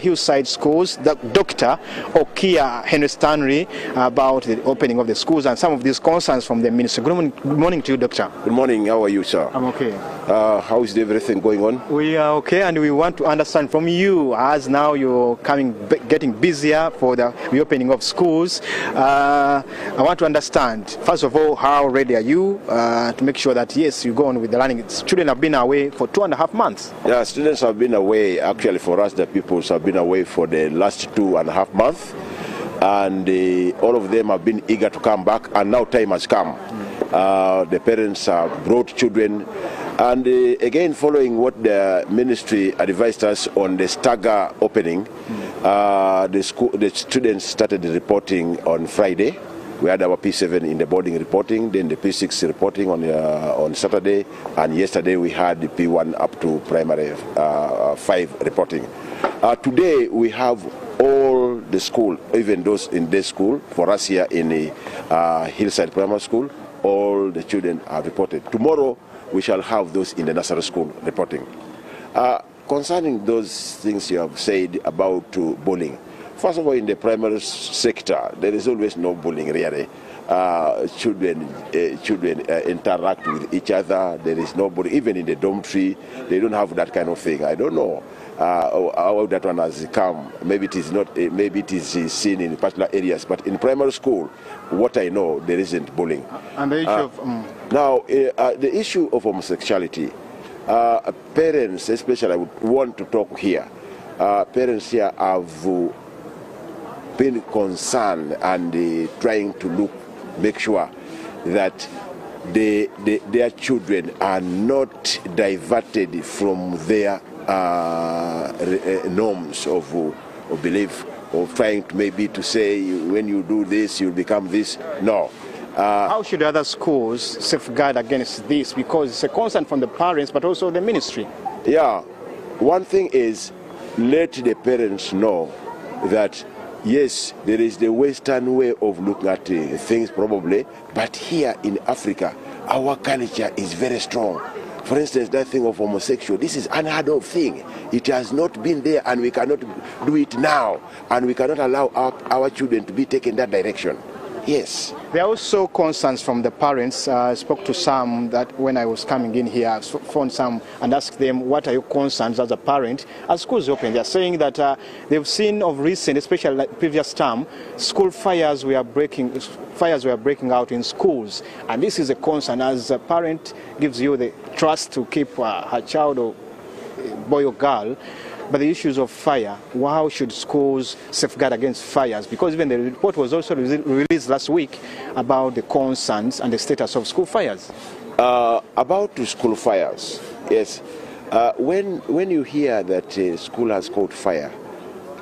Hillside Schools, Dr. Okia Henry Stanley, about the opening of the schools and some of these concerns from the minister. Good morning to you, Doctor. Good morning. How are you, sir? I'm okay. How is everything going on? We are okay, and we want to understand from you, as now you're getting busier for the reopening of schools. I want to understand, first of all, how ready are you to make sure that, yes, you go on with the learning? Children have been away for 2.5 months. Yeah, students have been away. Actually, for us, the pupils have been away for the last 2.5 months. And all of them have been eager to come back, and now time has come. The parents have brought children. And again, following what the ministry advised us on the stagger opening, the students started reporting on Friday. We had our P7 in the boarding reporting, then the P6 reporting on Saturday, and yesterday we had the P1 up to primary 5 reporting. Today we have all the school, even those in day school, for us here in the Hillside Primary School, all the children are reported. Tomorrow we shall have those in the nursery school reporting. Concerning those things you have said about bullying, first of all, in the primary sector, there is always no bullying really. Children interact with each other. There is no bullying. Even in the dormitory, they don't have that kind of thing. I don't know how that one has come. Maybe it is not. Maybe it is seen in particular areas. But in primary school, what I know, there isn't bullying. And the issue of now, the issue of homosexuality, parents, especially, I would want to talk here. Parents here have been concerned and trying to make sure that their children are not diverted from their norms of belief, of trying to maybe to say when you do this you'll become this. No. How should other schools safeguard against this? Because it's a concern from the parents but also the ministry. Yeah, one thing is, let the parents know that yes, there is the Western way of looking at things probably, but here in Africa, our culture is very strong. For instance, that thing of homosexual, this is an unheard of thing. It has not been there, and we cannot do it now, and we cannot allow our children to be taken that direction. Yes. There are also concerns from the parents. I spoke to some that when I was coming in here, I found some and asked them, what are your concerns as a parent? As schools open, they are saying that they've seen of recent, especially like previous term, school fires were breaking out in schools. And this is a concern as a parent gives you the trust to keep her child or boy or girl. But the issues of fire, how should schools safeguard against fires? Because even the report was also released last week about the concerns and the status of school fires. About the school fires, yes. When you hear that a school has caught fire,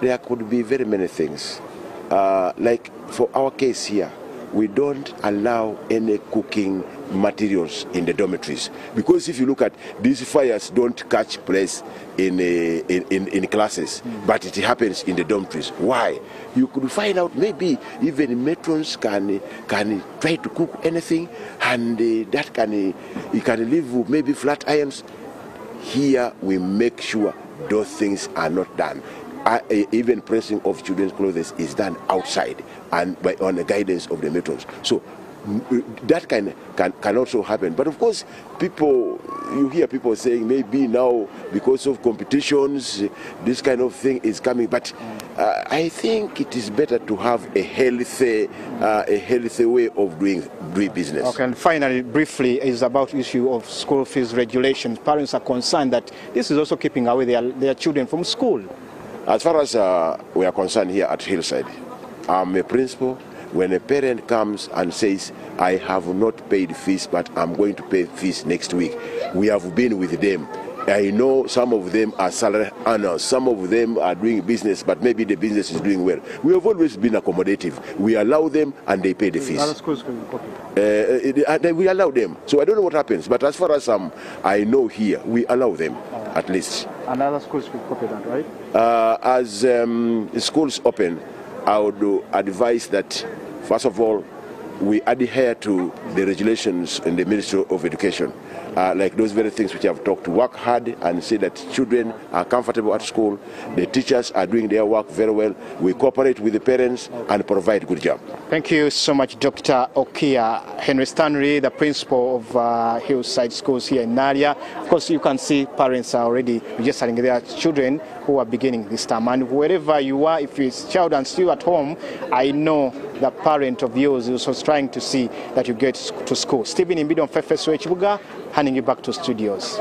there could be very many things. Like for our case here, we don't allow any cooking materials in the dormitories, because if you look at these fires, don't catch place in classes, but it happens in the dormitories. Why? You could find out maybe even matrons can try to cook anything, and that you can live with maybe flat irons. Here we make sure those things are not done. Even pressing of children's clothes is done outside and on the guidance of the matrons. So that can also happen. But of course, you hear people saying maybe now because of competitions, this kind of thing is coming. But I think it is better to have a healthy way of doing business. Okay, and finally, briefly, is about issue of school fees regulations. Parents are concerned that this is also keeping away their children from school. As far as we are concerned here at Hillside, I'm a principal. When a parent comes and says, I have not paid fees, but I'm going to pay fees next week, we have been with them. I know some of them are salary earners, some of them are doing business, but maybe the business is doing well. We have always been accommodative. We allow them and they pay the fees. Other schools can copy. We allow them. So I don't know what happens, but as far as I know here, we allow them at least. And other schools will copy that, right? As schools open, I would advise that, first of all, we adhere to the regulations in the Ministry of Education. Like those very things which I've talked to, work hard and see that children are comfortable at school, the teachers are doing their work very well, we cooperate with the parents and provide good job. Thank you so much, Dr. Okia. Henry Stanley, the principal of Hillside Schools here in Naria. Of course, you can see parents are already registering their children who are beginning this term. And wherever you are, if your child is still at home, I know the parent of yours is also trying to see that you get to school. Stephen Imbido on Fefeso Chibuga, handing you back to studios.